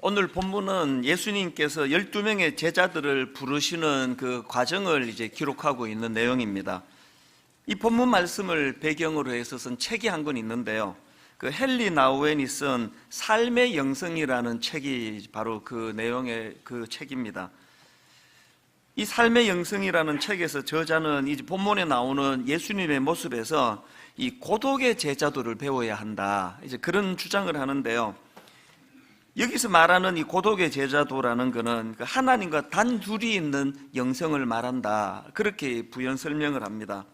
오늘 본문은 예수님께서 12명의 제자들을 부르시는 그 과정을 이제 기록하고 있는 내용입니다. 이 본문 말씀을 배경으로 해서 쓴 책이 한 권 있는데요. 그 헨리 나우엔이 쓴 삶의 영성이라는 책이 바로 그 내용의 그 책입니다. 이 삶의 영성이라는 책에서 저자는 이제 본문에 나오는 예수님의 모습에서 이 고독의 제자도를 배워야 한다, 이제 그런 주장을 하는데요. 여기서 말하는 이 고독의 제자도라는 것은 하나님과 단둘이 있는 영성을 말한다, 그렇게 부연 설명을 합니다.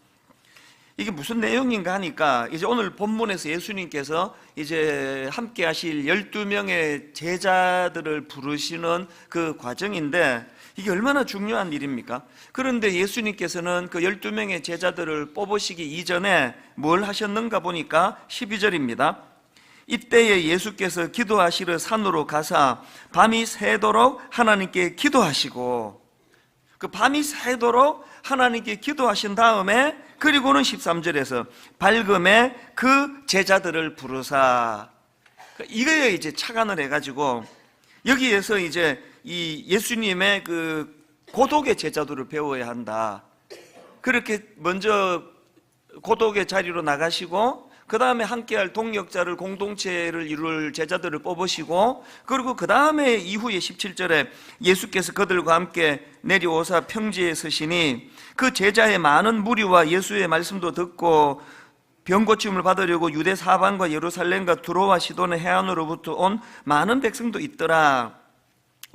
이게 무슨 내용인가 하니까 이제 오늘 본문에서 예수님께서 이제 함께 하실 12명의 제자들을 부르시는 그 과정인데, 이게 얼마나 중요한 일입니까? 그런데 예수님께서는 그 12명의 제자들을 뽑으시기 이전에 뭘 하셨는가 보니까 12절입니다. 이때에 예수께서 기도하시러 산으로 가사 밤이 새도록 하나님께 기도하시고, 그 밤이 새도록 하나님께 기도하신 다음에 그리고는 13절에서 밝음에 그 제자들을 부르사, 이거에 이제 착안을 해가지고 여기에서 이제 이 예수님의 그 고독의 제자도를 배워야 한다. 그렇게 먼저 고독의 자리로 나가시고, 그 다음에 함께할 동역자를, 공동체를 이룰 제자들을 뽑으시고, 그리고 그 다음에 이후에 17절에 예수께서 그들과 함께 내려오사 평지에 서시니 그 제자의 많은 무리와 예수의 말씀도 듣고 병 고침을 받으려고 유대 사방과 예루살렘과 두로와 시돈의 해안으로부터 온 많은 백성도 있더라.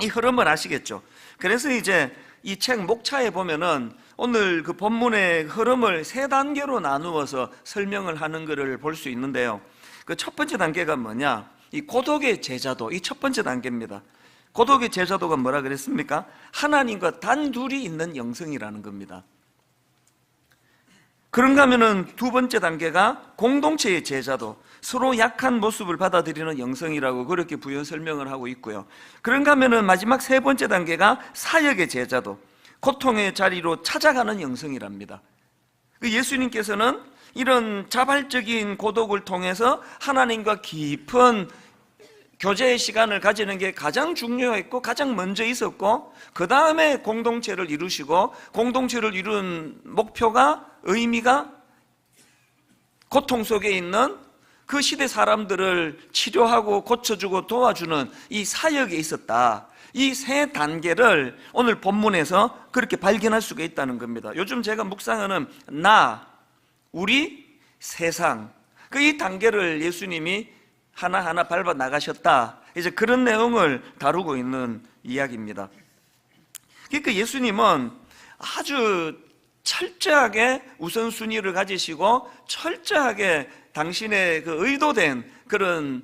이 흐름을 아시겠죠? 그래서 이제 이 책 목차에 보면은 오늘 그 본문의 흐름을 세 단계로 나누어서 설명을 하는 것을 볼 수 있는데요. 그 첫 번째 단계가 뭐냐? 이 고독의 제자도, 이 첫 번째 단계입니다. 고독의 제자도가 뭐라 그랬습니까? 하나님과 단둘이 있는 영성이라는 겁니다. 그런가 하면은 두 번째 단계가 공동체의 제자도, 서로 약한 모습을 받아들이는 영성이라고 그렇게 부연 설명을 하고 있고요. 그런가 하면은 마지막 세 번째 단계가 사역의 제자도, 고통의 자리로 찾아가는 영성이랍니다. 예수님께서는 이런 자발적인 고독을 통해서 하나님과 깊은 교제의 시간을 가지는 게 가장 중요했고 가장 먼저 있었고, 그 다음에 공동체를 이루시고, 공동체를 이룬 목표가, 의미가 고통 속에 있는 그 시대 사람들을 치료하고 고쳐주고 도와주는 이 사역에 있었다. 이 세 단계를 오늘 본문에서 그렇게 발견할 수가 있다는 겁니다. 요즘 제가 묵상하는 나, 우리, 세상, 그 이 단계를 예수님이 하나하나 밟아 나가셨다, 이제 그런 내용을 다루고 있는 이야기입니다. 그러니까 예수님은 아주 철저하게 우선순위를 가지시고 철저하게 당신의 그 의도된 그런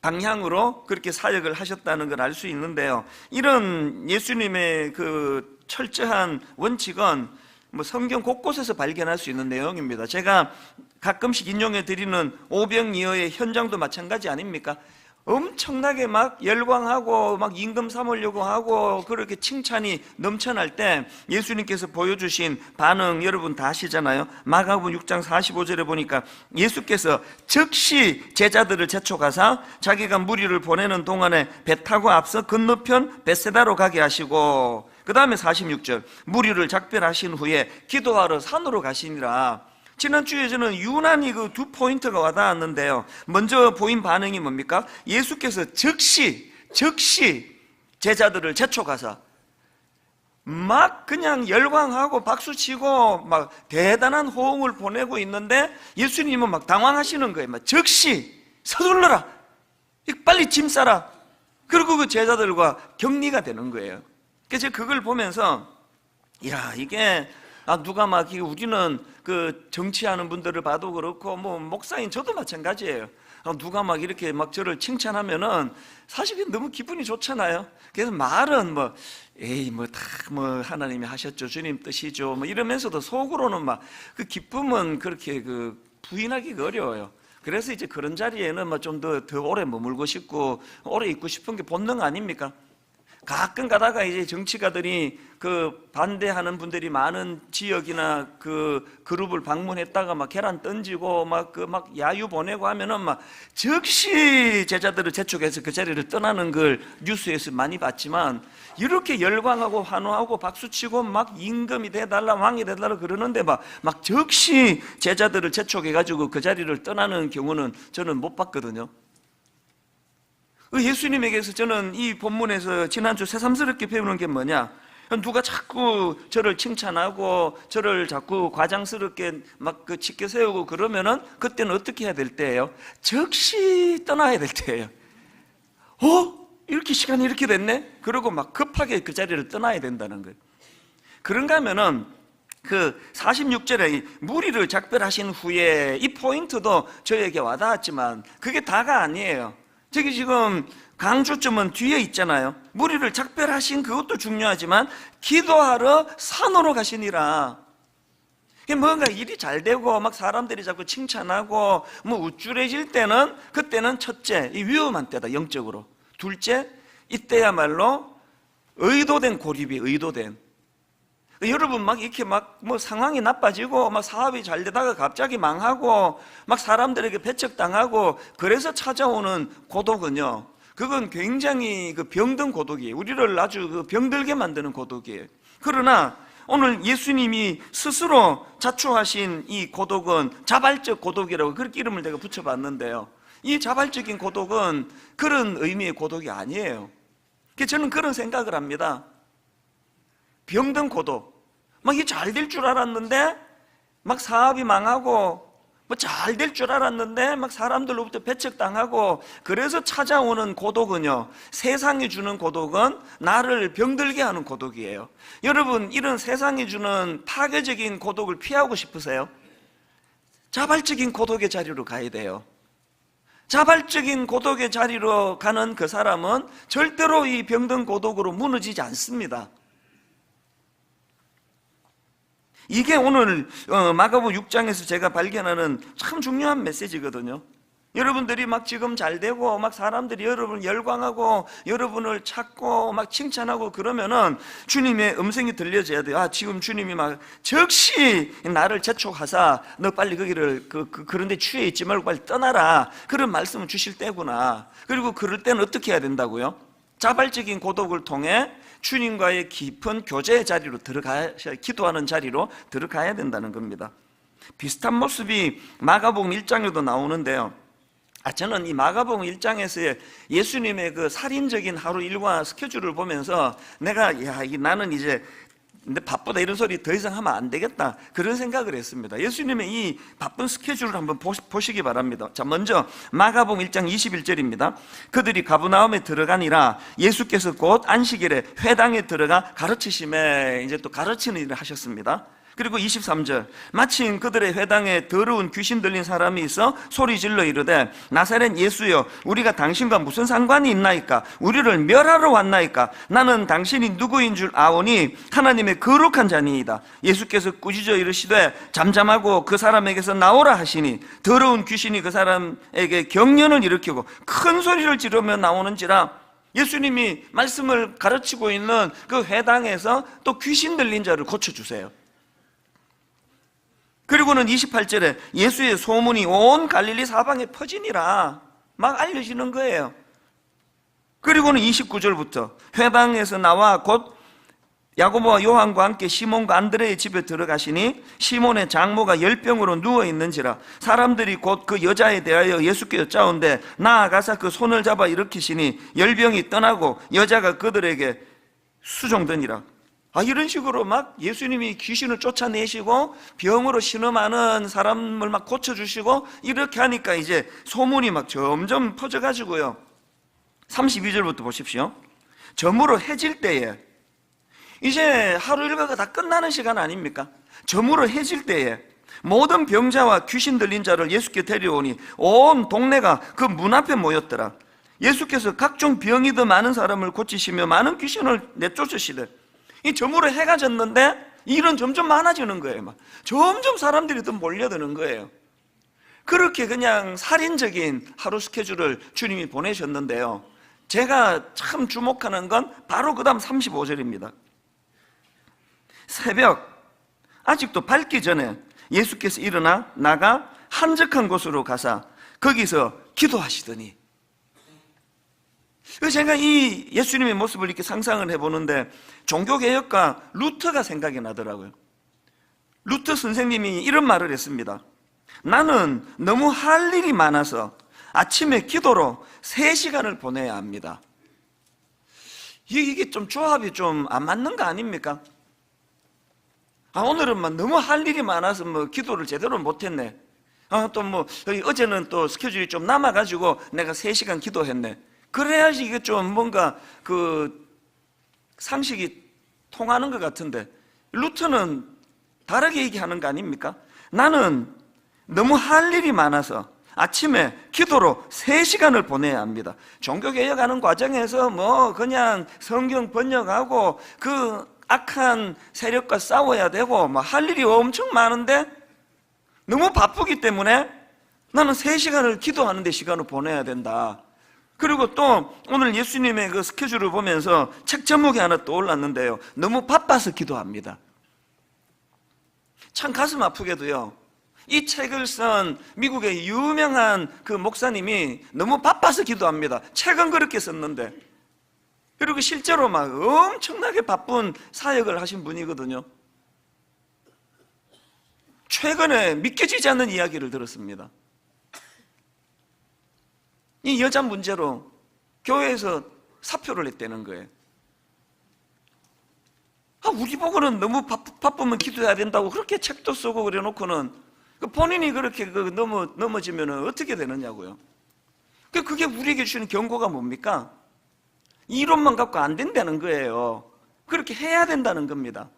방향으로 그렇게 사역을 하셨다는 걸 알 수 있는데요. 이런 예수님의 그 철저한 원칙은 뭐 성경 곳곳에서 발견할 수 있는 내용입니다. 제가 가끔씩 인용해 드리는 오병이어의 현장도 마찬가지 아닙니까? 엄청나게 막 열광하고 막 임금 삼으려고 하고 그렇게 칭찬이 넘쳐날 때 예수님께서 보여주신 반응 여러분 다 아시잖아요. 마가복음 6장 45절에 보니까 예수께서 즉시 제자들을 재촉하사 자기가 무리를 보내는 동안에 배 타고 앞서 건너편 벳세다로 가게 하시고, 그 다음에 46절 무리를 작별하신 후에 기도하러 산으로 가시니라. 지난주에 저는 유난히 그 두 포인트가 와닿았는데요. 먼저 보인 반응이 뭡니까? 예수께서 즉시 제자들을 재촉하사 막 그냥 열광하고 박수치고 막 대단한 호응을 보내고 있는데 예수님은 막 당황하시는 거예요. 막 즉시 서둘러라, 빨리 짐 싸라. 그리고 그 제자들과 격리가 되는 거예요. 그래서 제가 그걸 보면서 야, 이게 누가 막 우리는 그 정치하는 분들을 봐도 그렇고 뭐 목사인 저도 마찬가지예요. 누가 막 이렇게 막 저를 칭찬하면은 사실 너무 기분이 좋잖아요. 그래서 말은 뭐 에이 뭐 다 뭐 하나님이 하셨죠, 주님 뜻이죠, 뭐 이러면서도 속으로는 막 그 기쁨은 그렇게 그 부인하기가 어려워요. 그래서 이제 그런 자리에는 뭐 좀 더 오래 머물고 싶고 오래 있고 싶은 게 본능 아닙니까? 가끔 가다가 이제 정치가들이 그 반대하는 분들이 많은 지역이나 그 그룹을 방문했다가 막 계란 던지고 막 야유 보내고 하면은 막 즉시 제자들을 재촉해서 그 자리를 떠나는 걸 뉴스에서 많이 봤지만, 이렇게 열광하고 환호하고 박수치고 막 임금이 돼달라 왕이 돼달라 그러는데 막 즉시 제자들을 재촉해가지고 그 자리를 떠나는 경우는 저는 못 봤거든요. 예수님에게서 저는 이 본문에서 지난주 새삼스럽게 배우는 게 뭐냐, 누가 자꾸 저를 칭찬하고 저를 자꾸 과장스럽게 막 그 치켜 세우고 그러면은 그때는 어떻게 해야 될 때예요? 즉시 떠나야 될 때예요. 이렇게 시간이 이렇게 됐네? 그러고 막 급하게 그 자리를 떠나야 된다는 거예요. 그런가 하면은 그 46절에 무리를 작별하신 후에 이 포인트도 저에게 와닿았지만 그게 다가 아니에요. 저기 지금 강조점은 뒤에 있잖아요. 무리를 작별하신 그것도 중요하지만 기도하러 산으로 가시니라. 뭔가 일이 잘 되고 막 사람들이 자꾸 칭찬하고 뭐 우쭐해질 때는, 그때는 첫째 이 위험한 때다 영적으로. 둘째, 이때야말로 의도된 고립이 의도된. 여러분 막 이렇게 막 뭐 상황이 나빠지고 막 사업이 잘 되다가 갑자기 망하고 막 사람들에게 배척당하고 그래서 찾아오는 고독은요, 그건 굉장히 그 병든 고독이에요. 우리를 아주 그 병들게 만드는 고독이에요. 그러나 오늘 예수님이 스스로 자초하신 이 고독은 자발적 고독이라고 그렇게 이름을 내가 붙여봤는데요, 이 자발적인 고독은 그런 의미의 고독이 아니에요. 저는 그런 생각을 합니다. 병든 고독, 막 이게 잘 될 줄 알았는데 막 사업이 망하고 뭐 잘 될 줄 알았는데 막 사람들로부터 배척당하고 그래서 찾아오는 고독은요, 세상이 주는 고독은 나를 병들게 하는 고독이에요. 여러분, 이런 세상이 주는 파괴적인 고독을 피하고 싶으세요? 자발적인 고독의 자리로 가야 돼요. 자발적인 고독의 자리로 가는 그 사람은 절대로 이 병든 고독으로 무너지지 않습니다. 이게 오늘 마가복음 6장에서 제가 발견하는 참 중요한 메시지거든요. 여러분들이 막 지금 잘 되고 막 사람들이 여러분을 열광하고 여러분을 찾고 막 칭찬하고 그러면은 주님의 음성이 들려져야 돼요. 지금 주님이 막 즉시 나를 재촉하사 너 빨리 거기를 그런데 취해 있지 말고 빨리 떠나라, 그런 말씀을 주실 때구나. 그리고 그럴 때는 어떻게 해야 된다고요? 자발적인 고독을 통해 주님과의 깊은 교제의 자리로 기도하는 자리로 들어가야 된다는 겁니다. 비슷한 모습이 마가복음 1장에도 나오는데요, 저는 이 마가복음 1장에서의 예수님의 그 살인적인 하루 일과 스케줄을 보면서 나는 이제 근데 바쁘다 이런 소리 더 이상 하면 안 되겠다, 그런 생각을 했습니다. 예수님의 이 바쁜 스케줄을 한번 보시기 바랍니다. 자, 먼저 마가복음 1장 21절입니다. 그들이 가버나움에 들어가니라. 예수께서 곧 안식일에 회당에 들어가 가르치심에, 이제 또 가르치는 일을 하셨습니다. 그리고 23절, 마침 그들의 회당에 더러운 귀신 들린 사람이 있어 소리질러 이르되 나사렛 예수여, 우리가 당신과 무슨 상관이 있나이까? 우리를 멸하러 왔나이까? 나는 당신이 누구인 줄 아오니 하나님의 거룩한 자니이다. 예수께서 꾸짖어 이르시되 잠잠하고 그 사람에게서 나오라 하시니 더러운 귀신이 그 사람에게 경련을 일으키고 큰 소리를 지르며 나오는지라. 예수님이 말씀을 가르치고 있는 그 회당에서 또 귀신 들린 자를 고쳐주세요. 그리고는 28절에 예수의 소문이 온 갈릴리 사방에 퍼지니라, 막 알려지는 거예요. 그리고는 29절부터 회당에서 나와 곧 야고보와 요한과 함께 시몬과 안드레의 집에 들어가시니 시몬의 장모가 열병으로 누워있는지라. 사람들이 곧 그 여자에 대하여 예수께 여짜온데 나아가서 그 손을 잡아 일으키시니 열병이 떠나고 여자가 그들에게 수종되니라. 이런 식으로 막 예수님이 귀신을 쫓아내시고 병으로 신음하는 사람을 막 고쳐주시고 이렇게 하니까 이제 소문이 막 점점 퍼져가지고요, 32절부터 보십시오. 저물어 해질 때에, 이제 하루 일과가 다 끝나는 시간 아닙니까? 저물어 해질 때에 모든 병자와 귀신 들린 자를 예수께 데려오니 온 동네가 그 문 앞에 모였더라. 예수께서 각종 병이 더 많은 사람을 고치시며 많은 귀신을 내쫓으시되, 이 저물어 해가 졌는데 일은 점점 많아지는 거예요. 막 점점 사람들이 더 몰려드는 거예요. 그렇게 그냥 살인적인 하루 스케줄을 주님이 보내셨는데요, 제가 참 주목하는 건 바로 그 다음 35절입니다. 새벽 아직도 밝기 전에 예수께서 일어나 나가 한적한 곳으로 가사 거기서 기도하시더니, 제가 이 예수님의 모습을 이렇게 상상을 해보는데 종교개혁가 루터가 생각이 나더라고요. 루터 선생님이 이런 말을 했습니다. 나는 너무 할 일이 많아서 아침에 기도로 3시간을 보내야 합니다. 이게 좀 조합이 좀 안 맞는 거 아닙니까? 오늘은 막 너무 할 일이 많아서 뭐 기도를 제대로 못했네. 또 뭐 어제는 또 스케줄이 좀 남아가지고 내가 3시간 기도했네. 그래야지 이게 좀 뭔가 그 상식이 통하는 것 같은데, 루터는 다르게 얘기하는 거 아닙니까? 나는 너무 할 일이 많아서 아침에 기도로 3시간을 보내야 합니다. 종교개혁하는 과정에서 뭐 그냥 성경 번역하고 그 악한 세력과 싸워야 되고 뭐 할 일이 엄청 많은데 너무 바쁘기 때문에 나는 3시간을 기도하는 데 시간을 보내야 된다. 그리고 또 오늘 예수님의 그 스케줄을 보면서 책 제목이 하나 떠올랐는데요, 너무 바빠서 기도합니다. 참 가슴 아프게도요, 이 책을 쓴 미국의 유명한 그 목사님이 너무 바빠서 기도합니다. 책은 그렇게 썼는데, 그리고 실제로 막 엄청나게 바쁜 사역을 하신 분이거든요. 최근에 믿겨지지 않는 이야기를 들었습니다. 이 여자 문제로 교회에서 사표를 냈다는 거예요. 우리 보고는 너무 바쁘면 기도해야 된다고 그렇게 책도 쓰고 그래 놓고는 본인이 그렇게 넘어지면 어떻게 되느냐고요. 그게 우리에게 주는 경고가 뭡니까? 이론만 갖고 안 된다는 거예요. 그렇게 해야 된다는 겁니다.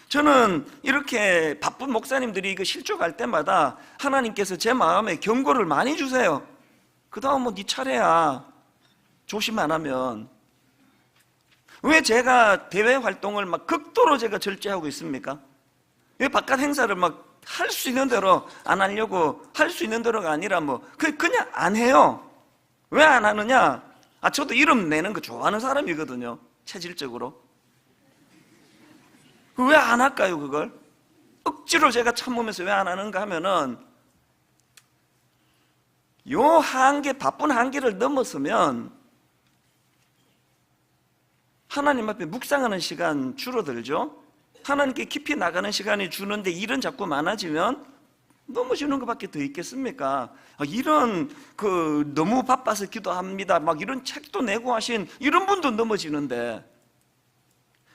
저는 이렇게 바쁜 목사님들이 이거 실족할 때마다 하나님께서 제 마음에 경고를 많이 주세요. 그 다음 뭐 네 차례야, 조심 안 하면. 왜 제가 대외 활동을 막 극도로 제가 절제하고 있습니까? 왜 바깥 행사를 막 할 수 있는 대로 안 하려고, 할 수 있는 대로가 아니라 뭐 그냥 안 해요. 왜 안 하느냐? 저도 이름 내는 거 좋아하는 사람이거든요, 체질적으로. 왜 안 할까요, 그걸? 억지로 제가 참으면서 왜 안 하는가 하면은, 요 한계, 바쁜 한계를 넘어서면 하나님 앞에 묵상하는 시간 줄어들죠? 하나님께 깊이 나가는 시간이 주는데 일은 자꾸 많아지면 넘어지는 것밖에 더 있겠습니까? 이런 너무 바빠서 기도합니다 막 이런 책도 내고 하신 이런 분도 넘어지는데,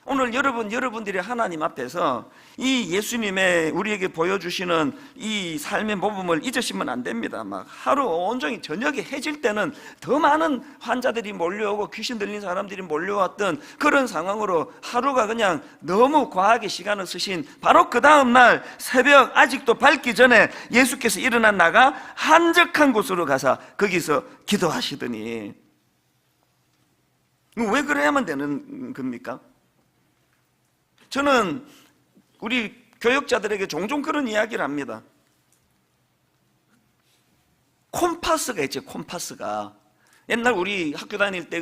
오늘 여러분들이 하나님 앞에서 이 예수님의 우리에게 보여주시는 이 삶의 모범을 잊으시면 안 됩니다. 막 하루 온종일 저녁에 해질 때는 더 많은 환자들이 몰려오고 귀신 들린 사람들이 몰려왔던 그런 상황으로 하루가 그냥 너무 과하게 시간을 쓰신 바로 그 다음날 새벽 아직도 밝기 전에 예수께서 일어나 나가 한적한 곳으로 가서 거기서 기도하시더니, 왜 그래야만 되는 겁니까? 저는 우리 교역자들에게 종종 그런 이야기를 합니다. 콤파스가 있죠, 콤파스가. 옛날 우리 학교 다닐 때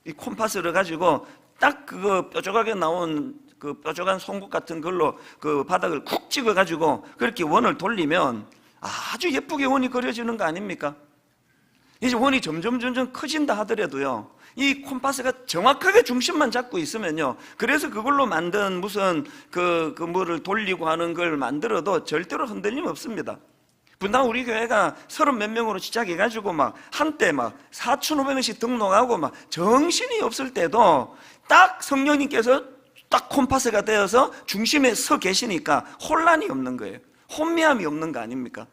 이 콤파스를 가지고 딱 그거 뾰족하게 나온 그 뾰족한 송곳 같은 걸로 그 바닥을 쿡 찍어가지고 그렇게 원을 돌리면 아주 예쁘게 원이 그려지는 거 아닙니까? 이제 원이 점점 커진다 하더라도요, 이 콤파스가 정확하게 중심만 잡고 있으면요, 그래서 그걸로 만든 무슨 뭐를 돌리고 하는 걸 만들어도 절대로 흔들림 없습니다. 분당 우리 교회가 30몇 명으로 시작해가지고 막 한때 막 4,500명씩 등록하고 막 정신이 없을 때도 딱 성령님께서 딱 콤파스가 되어서 중심에 서 계시니까 혼란이 없는 거예요. 혼미함이 없는 거 아닙니까?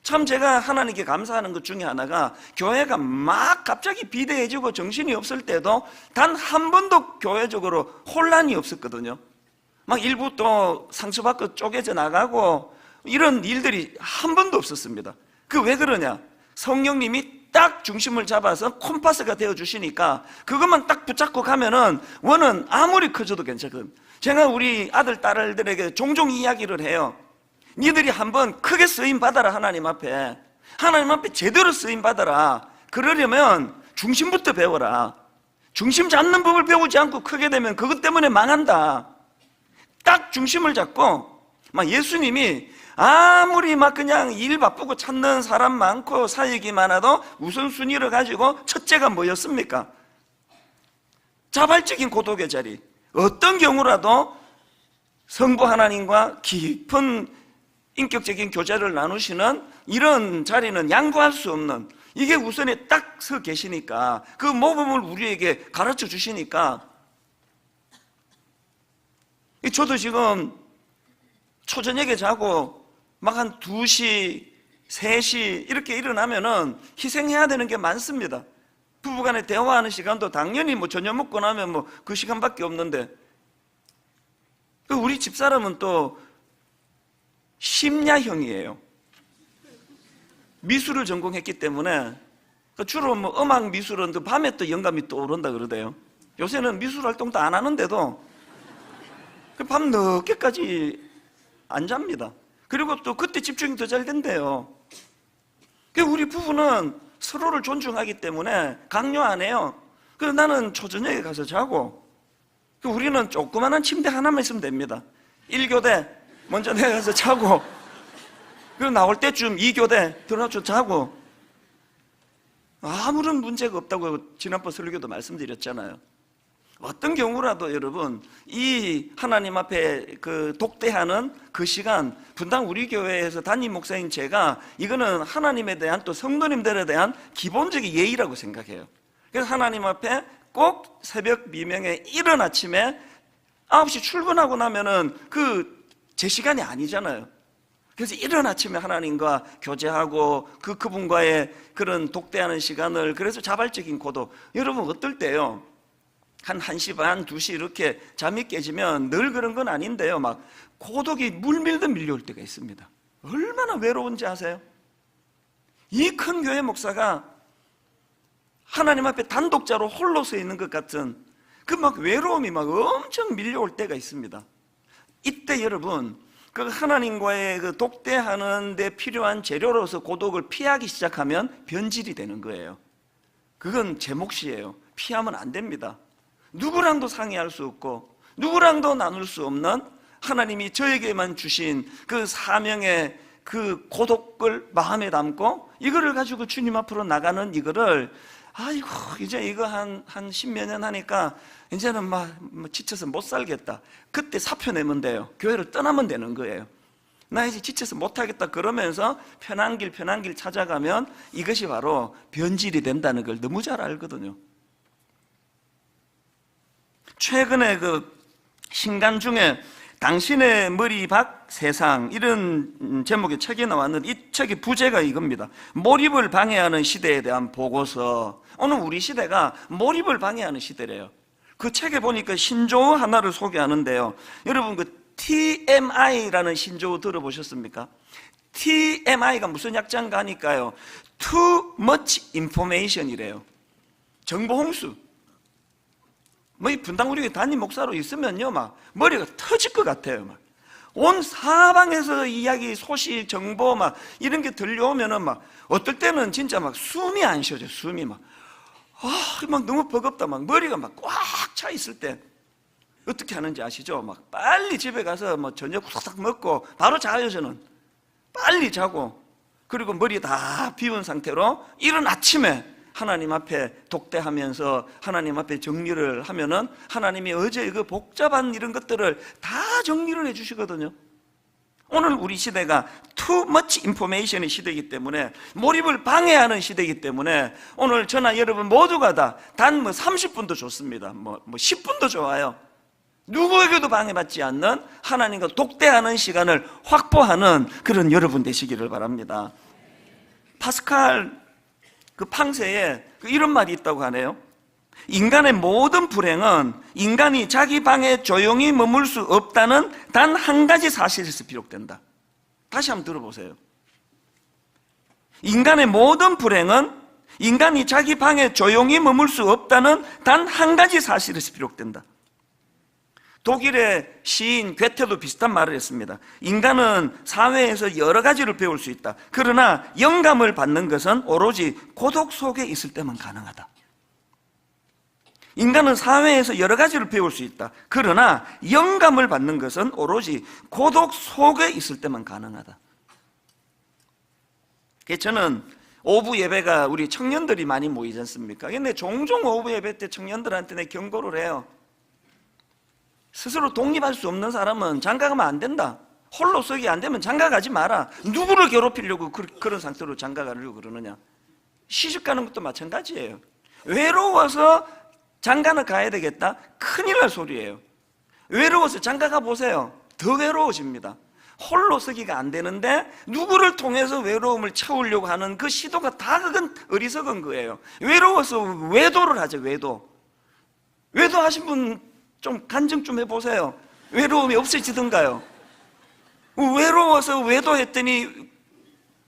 참 제가 하나님께 감사하는 것 중에 하나가, 교회가 막 갑자기 비대해지고 정신이 없을 때도 단 한 번도 교회적으로 혼란이 없었거든요. 막 일부 또 상처받고 쪼개져 나가고 이런 일들이 한 번도 없었습니다. 왜 그러냐? 성령님이 딱 중심을 잡아서 콤파스가 되어주시니까 그것만 딱 붙잡고 가면은 원은 아무리 커져도 괜찮거든요. 제가 우리 아들, 딸들에게 종종 이야기를 해요. 니들이 한번 크게 쓰임 받아라. 하나님 앞에 제대로 쓰임 받아라. 그러려면 중심부터 배워라. 중심 잡는 법을 배우지 않고 크게 되면 그것 때문에 망한다. 딱 중심을 잡고, 막 예수님이 아무리 막 그냥 일 바쁘고 찾는 사람 많고 사역이 많아도 우선순위를 가지고 첫째가 뭐였습니까? 자발적인 고독의 자리. 어떤 경우라도 성부 하나님과 깊은 인격적인 교제를 나누시는 이런 자리는 양보할 수 없는, 이게 우선에 딱 서 계시니까, 그 모범을 우리에게 가르쳐 주시니까. 저도 지금 초저녁에 자고 막 한 2시, 3시 이렇게 일어나면은 희생해야 되는 게 많습니다. 부부간에 대화하는 시간도 당연히 뭐 저녁 먹고 나면 뭐 그 시간밖에 없는데, 우리 집사람은 또 심야형이에요. 미술을 전공했기 때문에 주로 뭐 음악 미술은 또 밤에 또 영감이 또 오른다 그러대요. 요새는 미술 활동도 안 하는데도 밤 늦게까지 안 잡니다. 그리고 또 그때 집중이 더 잘 된대요. 우리 부부는 서로를 존중하기 때문에 강요 안 해요. 그래서 나는 초저녁에 가서 자고, 우리는 조그마한 침대 하나만 있으면 됩니다. 1교대 먼저 내가 가서 자고, 그리고 나올 때쯤 2교대 들어가서 자고, 아무런 문제가 없다고 지난번 설교도 말씀드렸잖아요. 어떤 경우라도 여러분, 이 하나님 앞에 그 독대하는 그 시간, 분당 우리 교회에서 담임 목사인 제가 이거는 하나님에 대한 또 성도님들에 대한 기본적인 예의라고 생각해요. 그래서 하나님 앞에 꼭 새벽 미명에 이른 아침에 9시 출근하고 나면은 제 시간이 아니잖아요. 그래서 이른 아침에 하나님과 교제하고 그분과의 그런 독대하는 시간을, 그래서 자발적인 고독. 여러분 어떨 때요? 한 1시 반, 2시 이렇게 잠이 깨지면 늘 그런 건 아닌데요. 막 고독이 물밀듯 밀려올 때가 있습니다. 얼마나 외로운지 아세요? 이 큰 교회 목사가 하나님 앞에 단독자로 홀로 서 있는 것 같은 그 막 외로움이 막 엄청 밀려올 때가 있습니다. 이때 여러분, 그 하나님과의 그 독대하는 데 필요한 재료로서 고독을 피하기 시작하면 변질이 되는 거예요. 그건 제 몫이에요. 피하면 안 됩니다. 누구랑도 상의할 수 없고 누구랑도 나눌 수 없는 하나님이 저에게만 주신 그 사명의 그 고독을 마음에 담고 이거를 가지고 주님 앞으로 나가는 이거를, 아이고 이제 이거 한 10몇 년 하니까 이제는 막 지쳐서 못 살겠다. 그때 사표 내면 돼요. 교회를 떠나면 되는 거예요. 나 이제 지쳐서 못하겠다 그러면서 편한 길 찾아가면 이것이 바로 변질이 된다는 걸 너무 잘 알거든요. 최근에 그 신간 중에 당신의 머리 밖 세상, 이런 제목의 책이 나왔는데, 이 책의 부제가 이겁니다. 몰입을 방해하는 시대에 대한 보고서. 오늘 우리 시대가 몰입을 방해하는 시대래요. 그 책에 보니까 신조어 하나를 소개하는데요. 여러분 그 TMI라는 신조어 들어보셨습니까? TMI가 무슨 약자인가 하니까요, Too much information이래요. 정보 홍수. 이 분당 우리 담임 목사로 있으면요, 막 머리가 터질 것 같아요. 막 온 사방에서 이야기, 소식, 정보 막 이런 게 들려오면은 막 어떨 때는 진짜 막 숨이 안 쉬어져. 숨이 막 너무 버겁다. 막 머리가 막 꽉 차 있을 때 어떻게 하는지 아시죠? 막 빨리 집에 가서 뭐 저녁 후딱 먹고 바로 자요. 저는 빨리 자고, 그리고 머리 다 비운 상태로 이른 아침에 하나님 앞에 독대하면서 하나님 앞에 정리를 하면은 하나님이 어제 그 복잡한 이런 것들을 다 정리를 해주시거든요. 오늘 우리 시대가 too much information의 시대이기 때문에, 몰입을 방해하는 시대이기 때문에 오늘 저나 여러분 모두가 다 단 30분도 좋습니다. 뭐 10분도 좋아요. 누구에게도 방해받지 않는 하나님과 독대하는 시간을 확보하는 그런 여러분 되시기를 바랍니다. 파스칼 그 팡세에 이런 말이 있다고 하네요. 인간의 모든 불행은 인간이 자기 방에 조용히 머물 수 없다는 단 한 가지 사실에서 비롯된다. 다시 한번 들어보세요. 인간의 모든 불행은 인간이 자기 방에 조용히 머물 수 없다는 단 한 가지 사실에서 비롯된다. 독일의 시인 괴테도 비슷한 말을 했습니다. 인간은 사회에서 여러 가지를 배울 수 있다. 그러나 영감을 받는 것은 오로지 고독 속에 있을 때만 가능하다. 인간은 사회에서 여러 가지를 배울 수 있다. 그러나 영감을 받는 것은 오로지 고독 속에 있을 때만 가능하다. 저는 오후 예배가 우리 청년들이 많이 모이지 않습니까? 근데 종종 오후 예배 때 청년들한테 내 경고를 해요. 스스로 독립할 수 없는 사람은 장가가면 안 된다. 홀로 서기 안 되면 장가가지 마라. 누구를 괴롭히려고 그런 상태로 장가가려고 그러느냐. 시집가는 것도 마찬가지예요. 외로워서 장가는 가야 되겠다? 큰일 날 소리예요. 외로워서 장가가 보세요. 더 외로워집니다. 홀로 서기가 안 되는데 누구를 통해서 외로움을 채우려고 하는 그 시도가 다 그건 어리석은 거예요. 외로워서 외도를 하죠. 외도하신 분 좀 간증 좀 해보세요. 외로움이 없어지던가요? 외로워서 외도했더니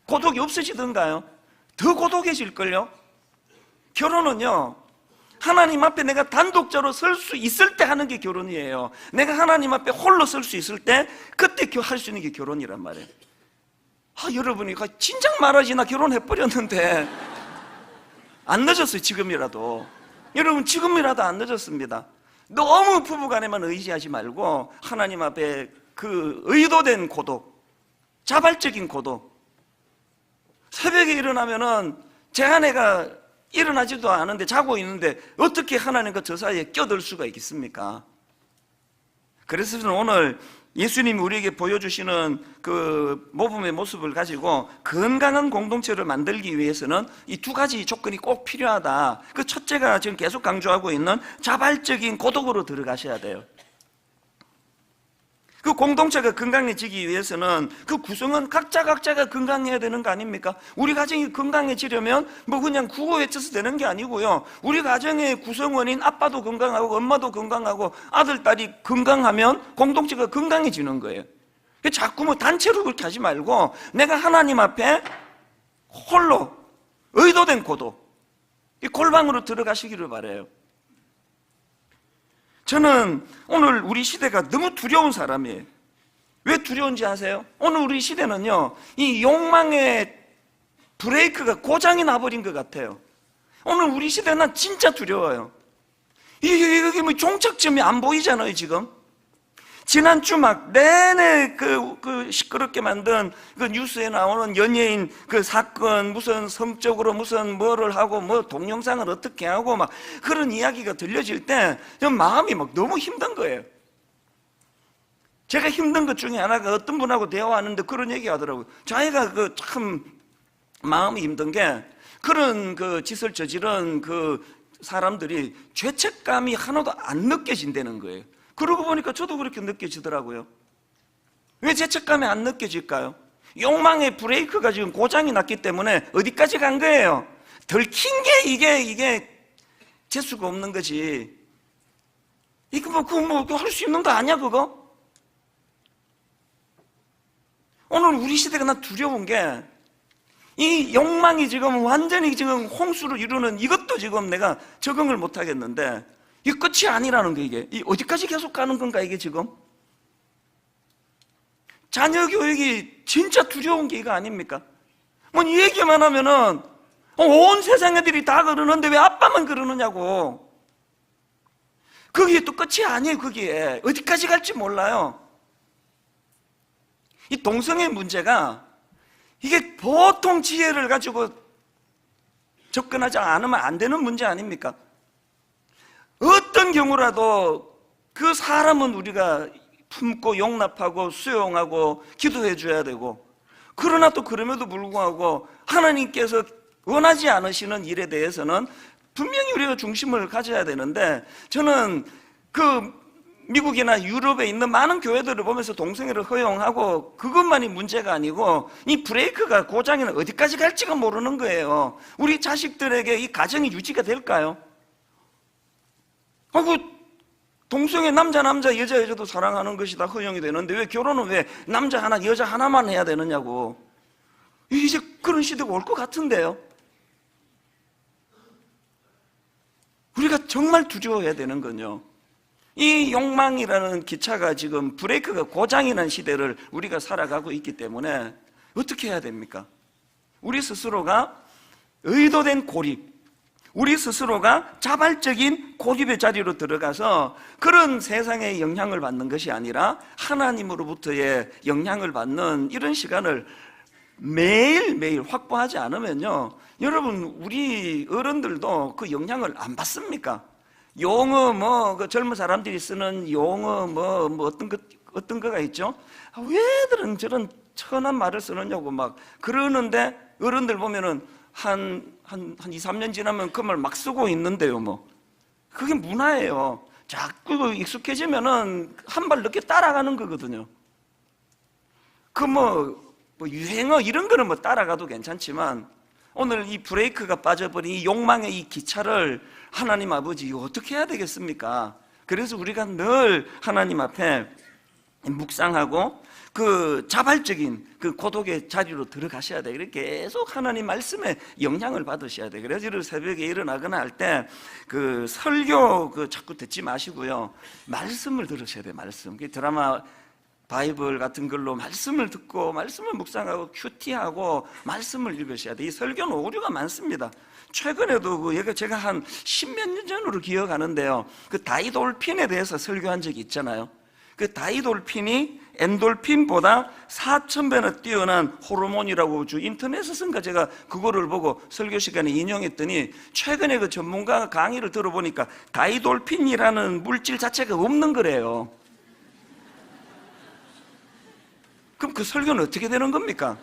고독이 없어지던가요? 더 고독해질걸요? 결혼은요, 하나님 앞에 내가 단독자로 설 수 있을 때 하는 게 결혼이에요. 내가 하나님 앞에 홀로 설 수 있을 때 그때 할 수 있는 게 결혼이란 말이에요. 여러분이 진작 말하지, 나 결혼해버렸는데. 안 늦었어요. 지금이라도. 여러분, 지금이라도 안 늦었습니다. 너무 부부간에만 의지하지 말고 하나님 앞에 그 의도된 고독, 자발적인 고독. 새벽에 일어나면은 제 아내가 일어나지도 않은데 자고 있는데 어떻게 하나님과 저 사이에 껴들 수가 있겠습니까? 그래서 저는 오늘 예수님이 우리에게 보여주시는 그 모범의 모습을 가지고 건강한 공동체를 만들기 위해서는 이 두 가지 조건이 꼭 필요하다. 그 첫째가 지금 계속 강조하고 있는 자발적인 고독으로 들어가셔야 돼요. 그 공동체가 건강해지기 위해서는 그 구성은 각자가 건강해야 되는 거 아닙니까? 우리 가정이 건강해지려면 뭐 그냥 구호 외쳐서 되는 게 아니고요. 우리 가정의 구성원인 아빠도 건강하고 엄마도 건강하고 아들, 딸이 건강하면 공동체가 건강해지는 거예요. 자꾸 뭐 단체로 그렇게 하지 말고 내가 하나님 앞에 홀로 의도된 고독, 이 골방으로 들어가시기를 바라요. 저는 오늘 우리 시대가 너무 두려운 사람이에요. 왜 두려운지 아세요? 오늘 우리 시대는요, 이 욕망의 브레이크가 고장이 나버린 것 같아요. 오늘 우리 시대는 진짜 두려워요. 이게 뭐 종착점이 안 보이잖아요, 지금. 지난주 막 내내 그 시끄럽게 만든 그 뉴스에 나오는 연예인 그 사건, 무슨 성적으로 무슨 뭐를 하고 뭐 동영상을 어떻게 하고 막 그런 이야기가 들려질 때 마음이 막 너무 힘든 거예요. 제가 힘든 것 중에 하나가 어떤 분하고 대화하는데 그런 얘기 하더라고요. 자기가 그 참 마음이 힘든 게 그런 그 짓을 저지른 그 사람들이 죄책감이 하나도 안 느껴진다는 거예요. 그러고 보니까 저도 그렇게 느껴지더라고요. 왜 죄책감이 안 느껴질까요? 욕망의 브레이크가 지금 고장이 났기 때문에 어디까지 간 거예요? 덜킨 게 이게 재수가 없는 거지. 이거 그거 할 수 있는 거 아니야, 그거? 오늘 우리 시대가 나 두려운 게 이 욕망이 지금 완전히 지금 홍수를 이루는 이것도 지금 내가 적응을 못 하겠는데 이게 끝이 아니라는 거. 이게 어디까지 계속 가는 건가 이게 지금? 자녀 교육이 진짜 두려운 게 이거 아닙니까? 뭐 이 얘기만 하면은 온 세상 애들이 다 그러는데 왜 아빠만 그러느냐고. 그게 또 끝이 아니에요. 그게 어디까지 갈지 몰라요. 이 동성애 문제가 이게 보통 지혜를 가지고 접근하지 않으면 안 되는 문제 아닙니까? 어떤 경우라도 그 사람은 우리가 품고 용납하고 수용하고 기도해 줘야 되고, 그러나 또 그럼에도 불구하고 하나님께서 원하지 않으시는 일에 대해서는 분명히 우리가 중심을 가져야 되는데, 저는 그 미국이나 유럽에 있는 많은 교회들을 보면서 동성애를 허용하고 그것만이 문제가 아니고 이 브레이크가 고장이는 어디까지 갈지가 모르는 거예요. 우리 자식들에게 이 가정이 유지가 될까요? 동성애 남자 여자도 사랑하는 것이 다 허용이 되는데 왜 결혼은 왜 남자 하나 여자 하나만 해야 되느냐고. 이제 그런 시대가 올 것 같은데요. 우리가 정말 두려워해야 되는 건요, 이 욕망이라는 기차가 지금 브레이크가 고장이 난 시대를 우리가 살아가고 있기 때문에 어떻게 해야 됩니까? 우리 스스로가 의도된 고립, 우리 스스로가 자발적인 고집의 자리로 들어가서 그런 세상의 영향을 받는 것이 아니라 하나님으로부터의 영향을 받는 이런 시간을 매일매일 확보하지 않으면요, 여러분, 우리 어른들도 그 영향을 안 받습니까? 용어, 그 젊은 사람들이 쓰는 용어, 어떤 거가 있죠? 왜들은 저런 천한 말을 쓰느냐고 막 그러는데, 어른들 보면은 한 2, 3년 지나면 그 말 막 쓰고 있는데요, 뭐. 그게 문화예요. 자꾸 익숙해지면은 한 발 늦게 따라가는 거거든요. 유행어 이런 거는 뭐 따라가도 괜찮지만, 오늘 이 브레이크가 빠져버린 이 욕망의 이 기차를 하나님 아버지 어떻게 해야 되겠습니까? 그래서 우리가 늘 하나님 앞에 묵상하고 그 자발적인 그 고독의 자리로 들어가셔야 돼요. 이렇게 계속 하나님 말씀에 영향을 받으셔야 돼요. 그래서 이런 새벽에 일어나거나 할 때 그 설교 자꾸 듣지 마시고요, 말씀을 들으셔야 돼요. 말씀. 그 드라마 바이블 같은 걸로 말씀을 듣고 말씀을 묵상하고 큐티하고 말씀을 읽으셔야 돼요. 이 설교는 오류가 많습니다. 최근에도 제가 한 10몇 년 전으로 기억하는데요, 그 다이돌핀에 대해서 설교한 적이 있잖아요. 그 다이돌핀이 엔돌핀보다 4,000배나 뛰어난 호르몬이라고 인터넷에선가 제가 그거를 보고 설교 시간에 인용했더니, 최근에 그 전문가 강의를 들어보니까 다이돌핀이라는 물질 자체가 없는 거래요. 그럼 그 설교는 어떻게 되는 겁니까?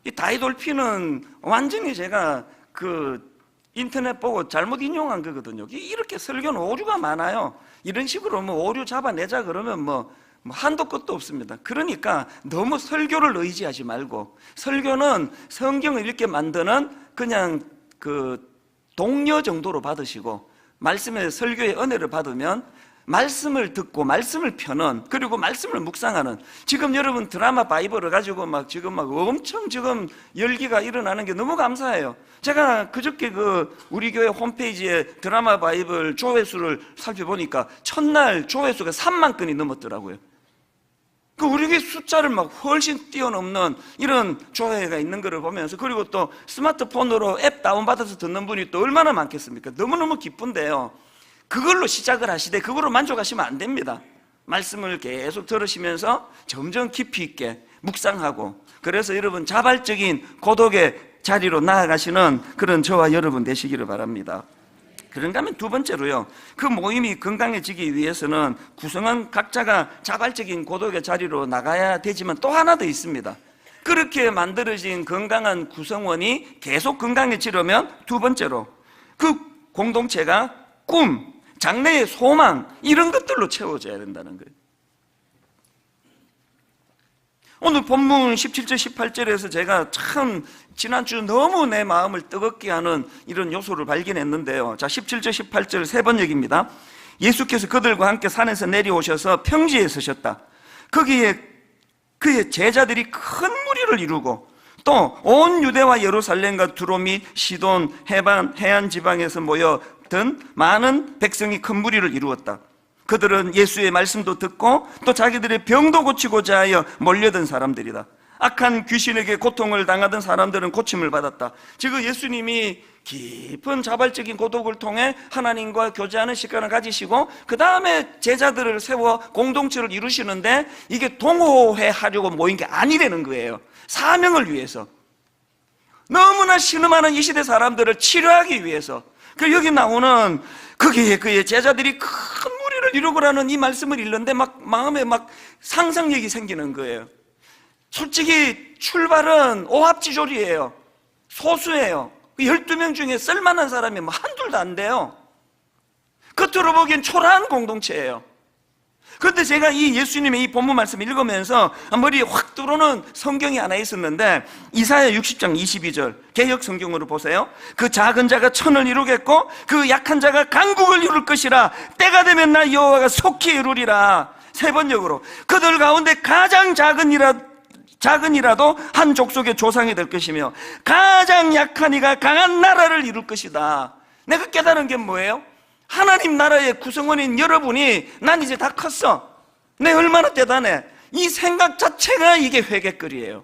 이 다이돌핀은 완전히 제가 그 인터넷 보고 잘못 인용한 거거든요. 이렇게 설교는 오류가 많아요. 이런 식으로 오류 잡아내자 그러면 한도 끝도 없습니다. 그러니까 너무 설교를 의지하지 말고, 설교는 성경을 읽게 만드는 그냥 그 동료 정도로 받으시고, 말씀의 설교의 은혜를 받으면 말씀을 듣고 말씀을 펴는, 그리고 말씀을 묵상하는, 지금 여러분 드라마 바이블을 가지고 지금 엄청 지금 열기가 일어나는 게 너무 감사해요. 제가 그저께 우리 교회 홈페이지에 드라마 바이블 조회수를 살펴보니까 첫날 조회수가 3만 건이 넘었더라고요. 우리 교회 숫자를 훨씬 뛰어넘는 이런 조회가 있는 것을 보면서, 그리고 또 스마트폰으로 앱 다운받아서 듣는 분이 또 얼마나 많겠습니까? 너무너무 기쁜데요, 그걸로 시작을 하시되 그걸로 만족하시면 안 됩니다. 말씀을 계속 들으시면서 점점 깊이 있게 묵상하고, 그래서 여러분 자발적인 고독의 자리로 나아가시는 그런 저와 여러분 되시기를 바랍니다. 그런가 하면 두 번째로요, 그 모임이 건강해지기 위해서는 구성원 각자가 자발적인 고독의 자리로 나가야 되지만 또 하나 더 있습니다. 그렇게 만들어진 건강한 구성원이 계속 건강해지려면 두 번째로 그 공동체가 꿈, 장래의 소망, 이런 것들로 채워져야 된다는 거예요. 오늘 본문 17절 18절에서 제가 참 지난주 너무 내 마음을 뜨겁게 하는 이런 요소를 발견했는데요. 자, 17절 18절 세 번 얘기입니다. 예수께서 그들과 함께 산에서 내려오셔서 평지에 서셨다. 거기에 그의 제자들이 큰 무리를 이루고 또 온 유대와 예루살렘과 두로 및 시돈, 해반, 해안 지방에서 모여든 많은 백성이 큰 무리를 이루었다. 그들은 예수의 말씀도 듣고 또 자기들의 병도 고치고자 하여 몰려든 사람들이다. 악한 귀신에게 고통을 당하던 사람들은 고침을 받았다. 지금 예수님이 깊은 자발적인 고독을 통해 하나님과 교제하는 시간을 가지시고 그 다음에 제자들을 세워 공동체를 이루시는데, 이게 동호회하려고 모인 게 아니라는 거예요. 사명을 위해서, 너무나 신음하는 이 시대 사람들을 치료하기 위해서. 여기 나오는 거기에 그의 제자들이 큰 무리를 이루고라는 이 말씀을 읽는데 마음에 상상력이 생기는 거예요. 솔직히 출발은 오합지졸이에요. 소수예요. 12명 중에 쓸만한 사람이 한둘도 안 돼요. 겉으로 보기엔 초라한 공동체예요. 그런데 제가 이 예수님의 이 본문 말씀 읽으면서 머리에 확 들어오는 성경이 하나 있었는데, 이사야 60장 22절 개역 성경으로 보세요. 그 작은 자가 천을 이루겠고 그 약한 자가 강국을 이룰 것이라. 때가 되면 나 여호와가 속히 이루리라. 세 번역으로 그들 가운데 가장 작은이라도 한 족속의 조상이 될 것이며 가장 약한 이가 강한 나라를 이룰 것이다. 내가 깨달은 게 뭐예요? 하나님 나라의 구성원인 여러분이 난 이제 다 컸어, 내 얼마나 대단해, 이 생각 자체가 이게 회개거리예요.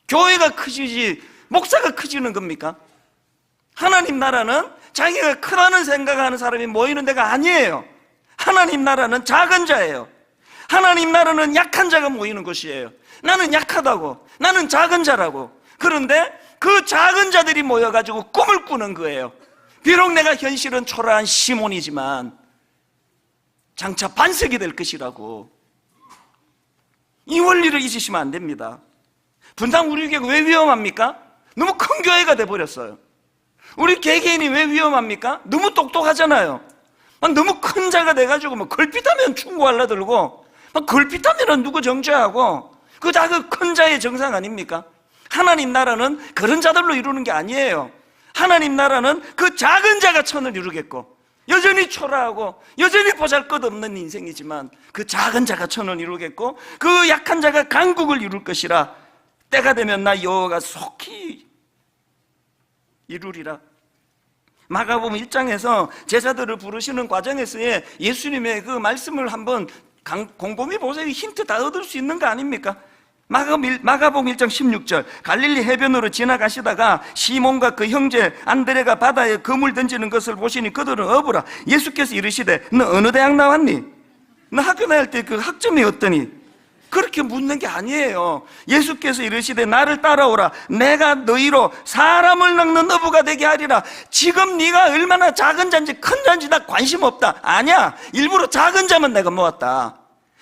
교회가 커지지 목사가 커지는 겁니까? 하나님 나라는 자기가 크다는 생각하는 사람이 모이는 데가 아니에요. 하나님 나라는 작은 자예요. 하나님 나라는 약한 자가 모이는 곳이에요. 나는 약하다고, 나는 작은 자라고. 그런데 그 작은 자들이 모여가지고 꿈을 꾸는 거예요. 비록 내가 현실은 초라한 시몬이지만 장차 반석이 될 것이라고. 이 원리를 잊으시면 안 됩니다. 분당 우리 교회가 왜 위험합니까? 너무 큰 교회가 돼버렸어요. 우리 개개인이 왜 위험합니까? 너무 똑똑하잖아요. 너무 큰 자가 돼가지고 뭐 걸핏하면 충고하려 들고, 걸핏하면 누구 정죄하고, 그 다 그 큰 자의 정상 아닙니까? 하나님 나라는 그런 자들로 이루는 게 아니에요. 하나님 나라는 그 작은 자가 천을 이루겠고, 여전히 초라하고 여전히 보잘것없는 인생이지만 그 작은 자가 천을 이루겠고, 그 약한 자가 강국을 이룰 것이라. 때가 되면 나 여호와가 속히 이루리라. 마가복음 1장에서 제자들을 부르시는 과정에서의 예수님의 그 말씀을 한번 곰곰이 보세요. 힌트 다 얻을 수 있는 거 아닙니까? 마가복음 1장 16절, 갈릴리 해변으로 지나가시다가 시몬과 그 형제 안드레가 바다에 그물 던지는 것을 보시니 그들은 어부라. 예수께서 이르시되 너 어느 대학 나왔니? 너 학교 다닐 때 그 학점이 어떠니? 그렇게 묻는 게 아니에요. 예수께서 이르시되 나를 따라오라. 내가 너희로 사람을 낚는 어부가 되게 하리라. 지금 네가 얼마나 작은 자인지 큰 자인지 나 관심 없다. 아니야, 일부러 작은 자만 내가 모았다.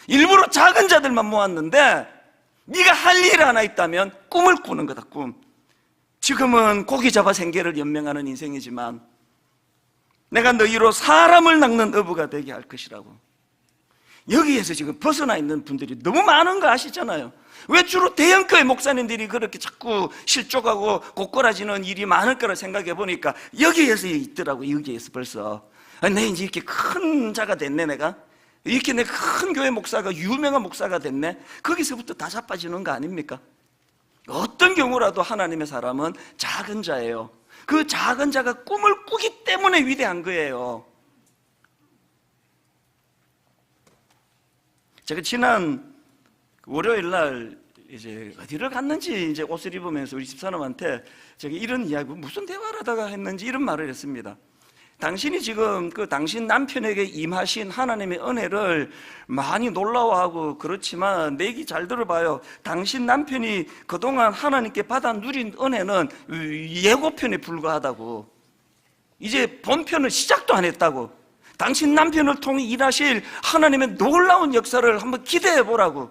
일부러 작은 자들만 모았는데 네가 할 일 하나 있다면 꿈을 꾸는 거다. 꿈. 지금은 고기 잡아 생계를 연명하는 인생이지만 내가 너희로 사람을 낚는 어부가 되게 할 것이라고. 여기에서 지금 벗어나 있는 분들이 너무 많은 거 아시잖아요. 왜 주로 대형교회 목사님들이 그렇게 자꾸 실족하고 고꾸라지는 일이 많을 거라 생각해 보니까 여기에서 있더라고. 여기에서 벌써 내 이제 이렇게 큰 자가 됐네. 내가 이렇게 내 큰 교회 목사가, 유명한 목사가 됐네. 거기서부터 다 자빠지는 거 아닙니까? 어떤 경우라도 하나님의 사람은 작은 자예요. 그 작은 자가 꿈을 꾸기 때문에 위대한 거예요. 제가 지난 월요일 날 이제 어디를 갔는지 이제 옷을 입으면서 우리 집사람한테 제가 이런 이야기, 무슨 대화를 하다가 했는지 이런 말을 했습니다. 당신이 지금 그 당신 남편에게 임하신 하나님의 은혜를 많이 놀라워하고 그렇지만 내 얘기 잘 들어봐요. 당신 남편이 그동안 하나님께 받아 누린 은혜는 예고편에 불과하다고. 이제 본편은 시작도 안 했다고. 당신 남편을 통해 일하실 하나님의 놀라운 역사를 한번 기대해 보라고.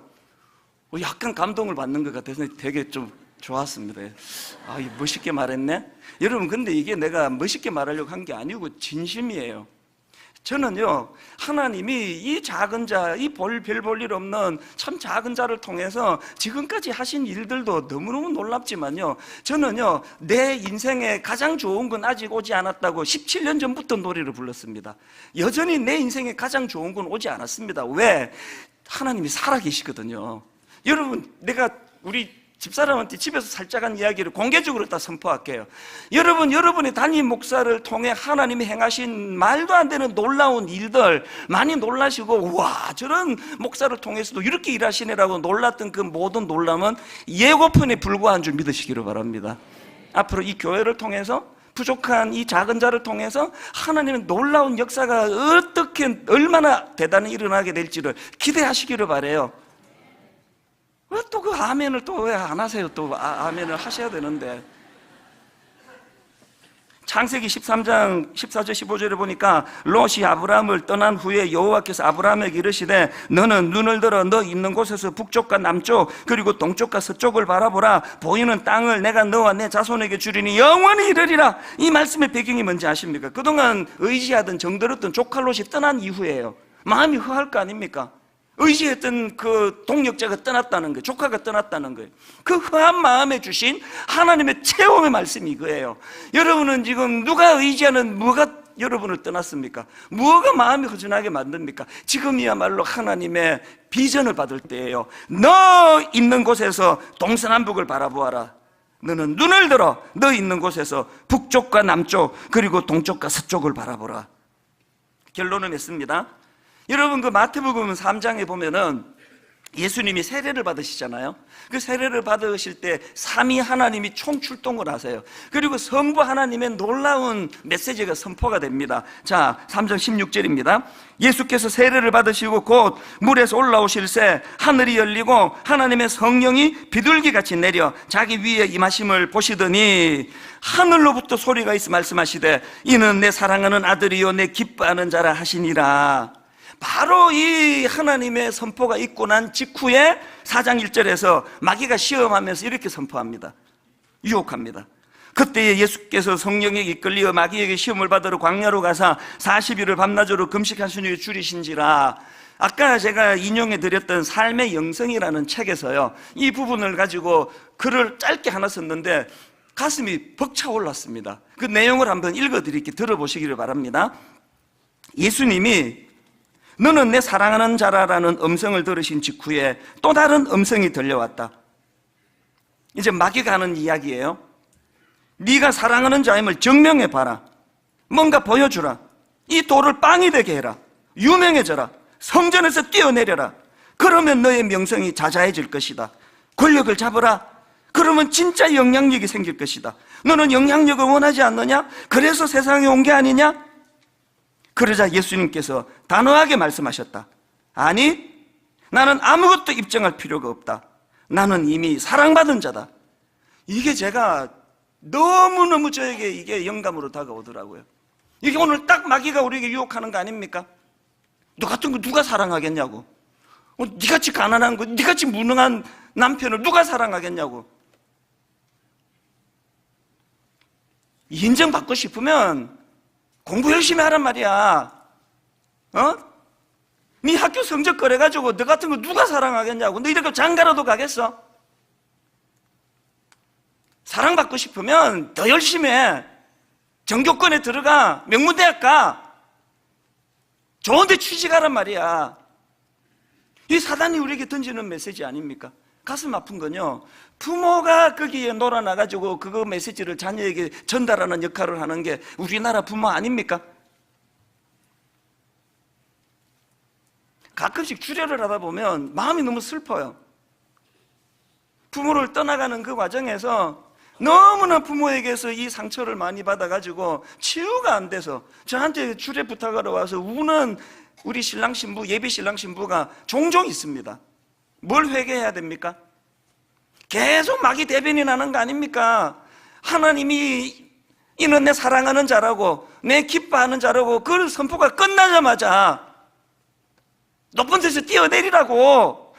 약간 감동을 받는 것 같아서 되게 좀 좋았습니다. 멋있게 말했네. 여러분, 근데 이게 내가 멋있게 말하려고 한 게 아니고 진심이에요. 저는요, 하나님이 이 작은 자, 이 별 볼 일 없는 참 작은 자를 통해서 지금까지 하신 일들도 너무너무 놀랍지만요, 저는요, 내 인생에 가장 좋은 건 아직 오지 않았다고 17년 전부터 노래를 불렀습니다. 여전히 내 인생에 가장 좋은 건 오지 않았습니다. 왜? 하나님이 살아계시거든요. 여러분, 내가 우리 집사람한테 집에서 살짝 한 이야기를 공개적으로 다 선포할게요. 여러분, 여러분의 담임 목사를 통해 하나님이 행하신 말도 안 되는 놀라운 일들 많이 놀라시고, 와, 저런 목사를 통해서도 이렇게 일하시네라고 놀랐던 그 모든 놀람은 예고편에 불과한 줄 믿으시기를 바랍니다. 앞으로 이 교회를 통해서, 부족한 이 작은 자를 통해서 하나님의 놀라운 역사가 어떻게, 얼마나 대단히 일어나게 될지를 기대하시기를 바라요. 왜 또 그 아멘을 또 왜 안 하세요? 또 아멘을 하셔야 되는데. 창세기 13장 14절 15절에 보니까 롯이 아브라함을 떠난 후에 여호와께서 아브라함에게 이르시되 너는 눈을 들어 너 있는 곳에서 북쪽과 남쪽 그리고 동쪽과 서쪽을 바라보라. 보이는 땅을 내가 너와 내 자손에게 주리니 영원히 이르리라. 이 말씀의 배경이 뭔지 아십니까? 그동안 의지하던 정들었던 조카 롯이 떠난 이후에요. 마음이 허할 거 아닙니까? 의지했던 그 동력자가 떠났다는 거예요. 조카가 떠났다는 거예요. 그 허한 마음에 주신 하나님의 체험의 말씀이 이거예요. 여러분은 지금 누가 의지하는 뭐가 여러분을 떠났습니까? 무엇가 마음이 허전하게 만듭니까? 지금이야말로 하나님의 비전을 받을 때예요. 너 있는 곳에서 동서남북을 바라보아라. 너는 눈을 들어 너 있는 곳에서 북쪽과 남쪽 그리고 동쪽과 서쪽을 바라보라. 결론을 냈습니다. 여러분, 그 마태복음 3장에 보면은 예수님이 세례를 받으시잖아요. 그 세례를 받으실 때 삼위 하나님이 총출동을 하세요. 그리고 성부 하나님의 놀라운 메시지가 선포가 됩니다. 자, 3절 16절입니다. 예수께서 세례를 받으시고 곧 물에서 올라오실새 하늘이 열리고 하나님의 성령이 비둘기같이 내려 자기 위에 임하심을 보시더니 하늘로부터 소리가 있어 말씀하시되 이는 내 사랑하는 아들이요 내 기뻐하는 자라 하시니라. 바로 이 하나님의 선포가 있고 난 직후에 4장 1절에서 마귀가 시험하면서 이렇게 선포합니다. 유혹합니다. 그때에 예수께서 성령에 이끌리어 마귀에게 시험을 받으러 광야로 가사 40일을 밤낮으로 금식하시니 줄이신지라. 아까 제가 인용해 드렸던 삶의 영성이라는 책에서요, 이 부분을 가지고 글을 짧게 하나 썼는데 가슴이 벅차 올랐습니다. 그 내용을 한번 읽어 드릴게요. 들어보시기를 바랍니다. 예수님이 너는 내 사랑하는 자라라는 음성을 들으신 직후에 또 다른 음성이 들려왔다. 이제 마귀가 하는 이야기예요. 네가 사랑하는 자임을 증명해 봐라. 뭔가 보여주라. 이 돌을 빵이 되게 해라. 유명해져라. 성전에서 뛰어내려라. 그러면 너의 명성이 자자해질 것이다. 권력을 잡으라. 그러면 진짜 영향력이 생길 것이다. 너는 영향력을 원하지 않느냐? 그래서 세상에 온 게 아니냐? 그러자 예수님께서 단호하게 말씀하셨다. 아니, 나는 아무것도 입증할 필요가 없다. 나는 이미 사랑받은 자다. 이게 제가 너무너무 저에게 이게 영감으로 다가오더라고요. 이게 오늘 딱 마귀가 우리에게 유혹하는 거 아닙니까? 너 같은 거 누가 사랑하겠냐고. 니같이 가난한 거, 니같이 무능한 남편을 누가 사랑하겠냐고. 인정받고 싶으면 공부 열심히 하란 말이야. 네 학교 성적 그래가지고 너 같은 거 누가 사랑하겠냐고. 너 이렇게 장가라도 가겠어? 사랑받고 싶으면 더 열심히 해. 전교권에 들어가. 명문대학 가. 좋은 데 취직하란 말이야. 이 사단이 우리에게 던지는 메시지 아닙니까? 가슴 아픈 건요, 부모가 거기에 놀아나가지고 그거 메시지를 자녀에게 전달하는 역할을 하는 게 우리나라 부모 아닙니까? 가끔씩 주례를 하다 보면 마음이 너무 슬퍼요. 부모를 떠나가는 그 과정에서 너무나 부모에게서 이 상처를 많이 받아가지고 치유가 안 돼서 저한테 주례 부탁하러 와서 우는 우리 신랑 신부, 예비 신랑 신부가 종종 있습니다. 뭘 회개해야 됩니까? 계속 마귀 대변이 나는 거 아닙니까? 하나님이 이는 내 사랑하는 자라고, 내 기뻐하는 자라고 그 선포가 끝나자마자 높은 데서 뛰어내리라고,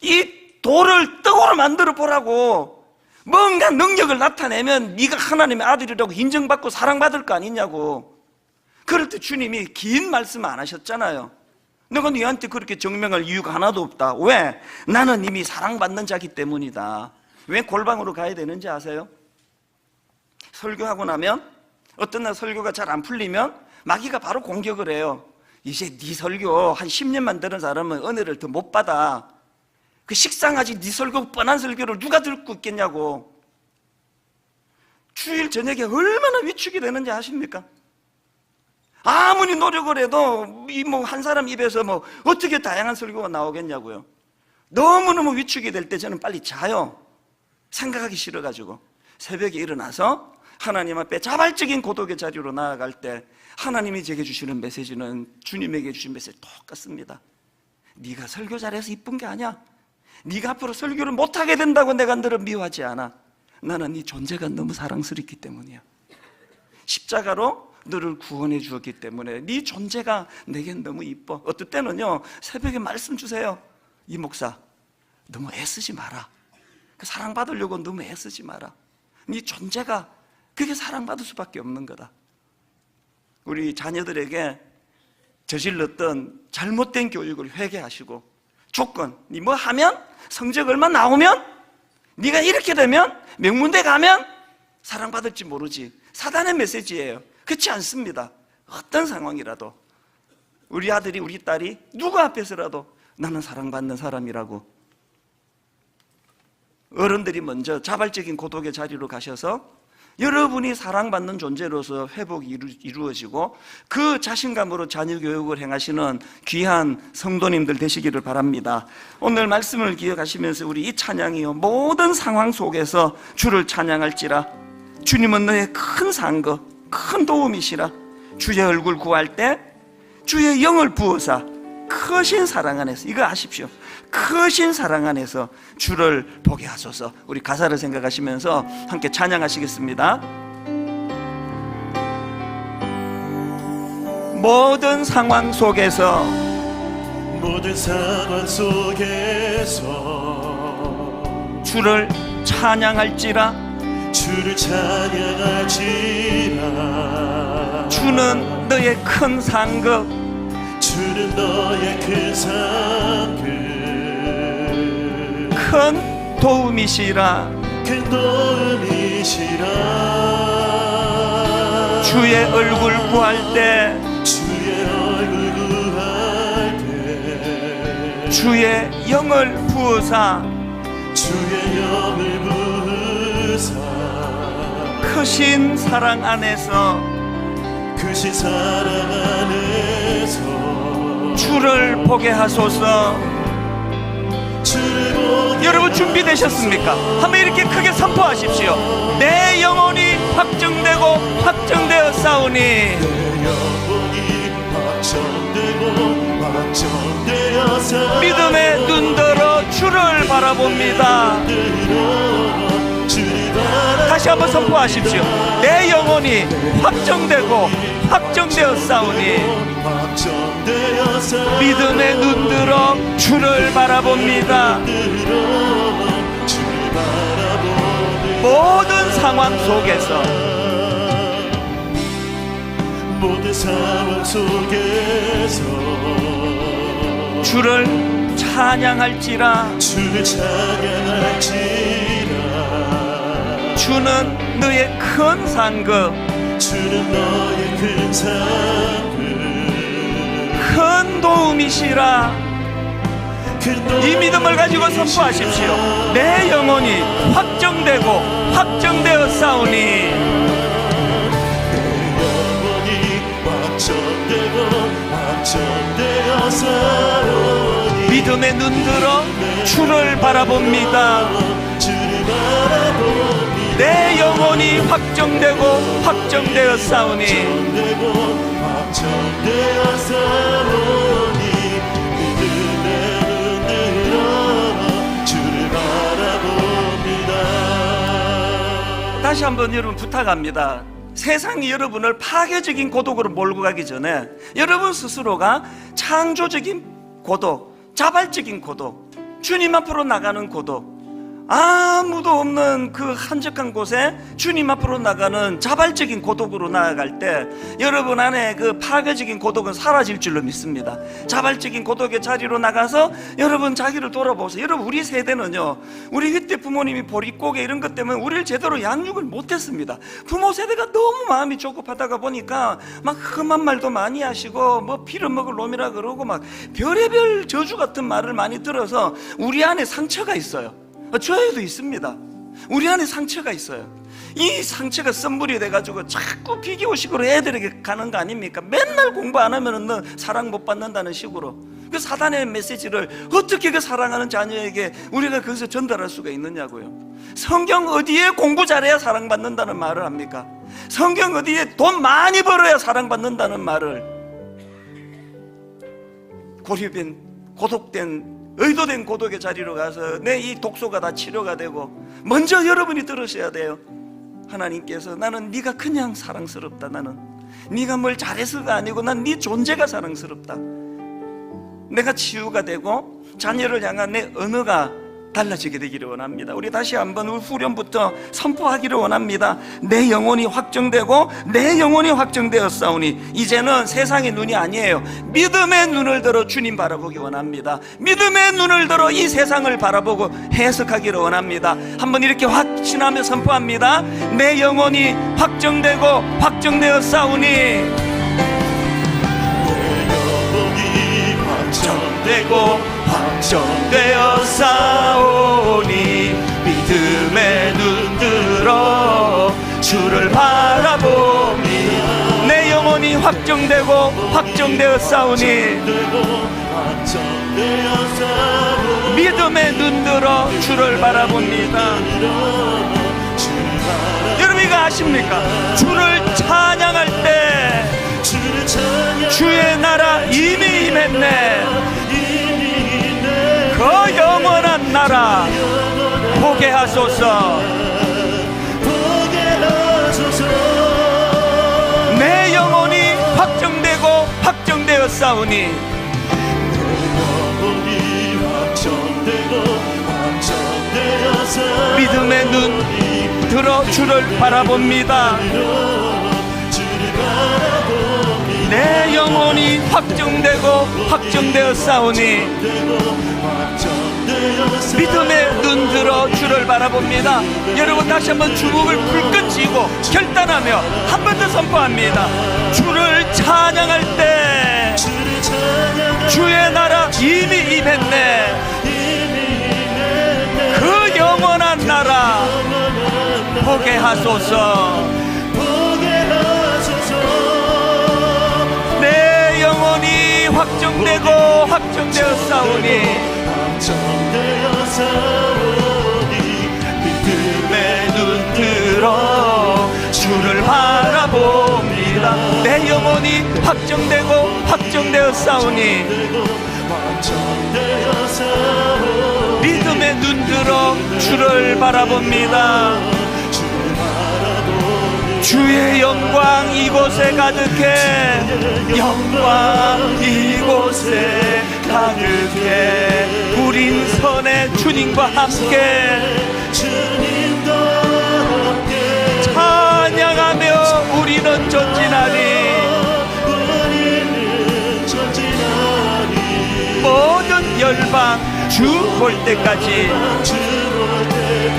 이 돌을 떡으로 만들어 보라고, 뭔가 능력을 나타내면 네가 하나님의 아들이라고 인정받고 사랑받을 거 아니냐고. 그럴 때 주님이 긴 말씀 안 하셨잖아요. 내가 너한테 그렇게 증명할 이유가 하나도 없다. 왜? 나는 이미 사랑받는 자기 때문이다. 왜 골방으로 가야 되는지 아세요? 설교하고 나면, 어떤 날 설교가 잘 안 풀리면 마귀가 바로 공격을 해요. 이제 네 설교 한 10년만 들은 사람은 은혜를 더 못 받아. 그 식상하지, 네 설교 뻔한 설교를 누가 듣고 있겠냐고. 주일 저녁에 얼마나 위축이 되는지 아십니까? 아무리 노력을 해도 한 사람 입에서 어떻게 다양한 설교가 나오겠냐고요. 너무너무 위축이 될 때 저는 빨리 자요. 생각하기 싫어가지고. 새벽에 일어나서 하나님 앞에 자발적인 고독의 자리로 나아갈 때 하나님이 제게 주시는 메시지는 주님에게 주신 메시지 똑같습니다. 네가 설교 잘해서 이쁜 게 아니야. 네가 앞으로 설교를 못하게 된다고 내가 너를 미워하지 않아. 나는 네 존재가 너무 사랑스럽기 때문이야. 십자가로 너를 구원해 주었기 때문에 네 존재가 내겐 너무 이뻐. 어떨 때는요, 새벽에 말씀 주세요. 이 목사, 너무 애쓰지 마라. 그 사랑받으려고 너무 애쓰지 마라. 네 존재가 그게 사랑받을 수밖에 없는 거다. 우리 자녀들에게 저질렀던 잘못된 교육을 회개하시고, 조건, 네 뭐 하면, 성적 얼마 나오면, 네가 이렇게 되면, 명문대 가면 사랑받을지 모르지. 사단의 메시지예요. 그렇지 않습니다. 어떤 상황이라도 우리 아들이, 우리 딸이 누구 앞에서라도 나는 사랑받는 사람이라고, 어른들이 먼저 자발적인 고독의 자리로 가셔서 여러분이 사랑받는 존재로서 회복이 이루어지고 그 자신감으로 자녀 교육을 행하시는 귀한 성도님들 되시기를 바랍니다. 오늘 말씀을 기억하시면서 우리 이 찬양이요, 모든 상황 속에서 주를 찬양할지라. 주님은 너의 큰 상거, 큰 도움이시라. 주의 얼굴 구할 때 주의 영을 부어사 크신 사랑 안에서, 이거 아십시오, 크신 사랑 안에서 주를 보게 하소서. 우리 가사를 생각하시면서 함께 찬양하시겠습니다. 모든 상황 속에서, 모든 상황 속에서 주를 찬양할지라. 주를 찬양할지라. 주는 너의 큰 상급, 주는 너의 큰 상급, 큰 도움이시라. 큰 도움이시라. 주의 얼굴 구할 때, 주의 얼굴 구할 때 주의 영을 부으사 주의 영을 부으사 크신 사랑 안에서 크신 사랑 안에서 주를 보게 하소서. 주를 보게 여러분 준비되셨습니까? 한번 이렇게 크게 선포하십시오. 내 영혼이 확정되고 확정되어 싸우니, 내 영혼이 확정되고 확정되어 싸우니 믿음의 눈들어 주를 바라봅니다. 다시 한번 선포하십시오. 내 영혼이 확정되고 확정되어 싸우니, 믿음의 눈들어 주를 바라봅니다. 모든 상황 속에서, 모든 상황 속에서 주를 찬양할지라. 주를 찬양할지라. 주는 너의 큰 상급, 주는 너의 큰 상급, 큰 도움이시라. 이 믿음을 가지고 선포하십시오. 내 영혼이 확정되고 확정되어 싸우니, 내 영혼이 확정되고 확정되어 싸우니 믿음의 눈들어 주를 바라봅니다. 주를 바라봅니다. 내 영혼이 확정되고 확정되어 싸우니, 확정되고 확정되어 싸우니 믿음의 눈으로 주를 바라봅니다. 다시 한번 여러분 부탁합니다. 세상이 여러분을 파괴적인 고독으로 몰고 가기 전에 여러분 스스로가 창조적인 고독, 자발적인 고독, 주님 앞으로 나가는 고독, 아무도 없는 그 한적한 곳에 주님 앞으로 나가는 자발적인 고독으로 나아갈 때 여러분 안에 그 파괴적인 고독은 사라질 줄로 믿습니다. 자발적인 고독의 자리로 나가서 여러분 자기를 돌아보세요. 여러분, 우리 세대는요, 우리 그때 부모님이 보릿고개 이런 것 때문에 우리를 제대로 양육을 못했습니다. 부모 세대가 너무 마음이 조급하다가 보니까 막 험한 말도 많이 하시고 뭐 빌어먹을 놈이라 그러고 막 별의별 저주 같은 말을 많이 들어서 우리 안에 상처가 있어요. 저에도 있습니다. 우리 안에 상처가 있어요. 이 상처가 썸물이 돼가지고 자꾸 비교식으로 애들에게 가는 거 아닙니까? 맨날 공부 안 하면은 너 사랑 못 받는다는 식으로. 그 사단의 메시지를 어떻게 그 사랑하는 자녀에게 우리가 거기서 전달할 수가 있느냐고요. 성경 어디에 공부 잘해야 사랑받는다는 말을 합니까? 성경 어디에 돈 많이 벌어야 사랑받는다는 말을. 고립된, 고독된, 의도된 고독의 자리로 가서 내 이 독소가 다 치료가 되고, 먼저 여러분이 들으셔야 돼요. 하나님께서 나는 네가 그냥 사랑스럽다. 나는 네가 뭘 잘해서가 아니고 난 네 존재가 사랑스럽다. 내가 치유가 되고 자녀를 향한 내 언어가 달라지게 되기를 원합니다. 우리 다시 한번 후렴부터 선포하기를 원합니다. 내 영혼이 확정되고 내 영혼이 확정되었사오니, 이제는 세상의 눈이 아니에요. 믿음의 눈을 들어 주님 바라보기 원합니다. 믿음의 눈을 들어 이 세상을 바라보고 해석하기를 원합니다. 한번 이렇게 확신하며 선포합니다. 내 영혼이 확정되고 확정되었사오니, 내 영혼이 확정되고 확정되어 싸우니, 믿음의 눈 들어 주를 바라보니 내 영혼이 확정되고 확정되어 싸우니 믿음의 눈 들어 주를 바라봅니다. 여러분 이거 아십니까? 주를 찬양할 때 주의 나라 이미 임했네. 그 영원한 나라 보게 하소서. 내 영혼이 확정되고 확정되어 싸우니 믿음의 눈 들어 주를 바라봅니다. 내 영혼이 확정되고 확정되어 싸우니 믿음의 눈 들어 주를 바라봅니다. 여러분 다시 한번 주먹을 불끈 쥐고 결단하며 한 번 더 선포합니다. 주를 찬양할 때 주의 나라 이미 임했네. 그 영원한 나라 보게 하소서. 내 영혼이 확정되고 확정되어 싸우니 믿음의 눈 들어 주를 바라봅니다. 내 영혼이 확정되고 확정되어 싸우니 믿음의 눈 들어 주를 바라봅니다. 주의 영광 이곳에 가득해. 영광 이곳에 가득해. 우린 선의 주님과 함께 찬양하며 우리는 전진하리. 모든 열방 주 볼 때까지.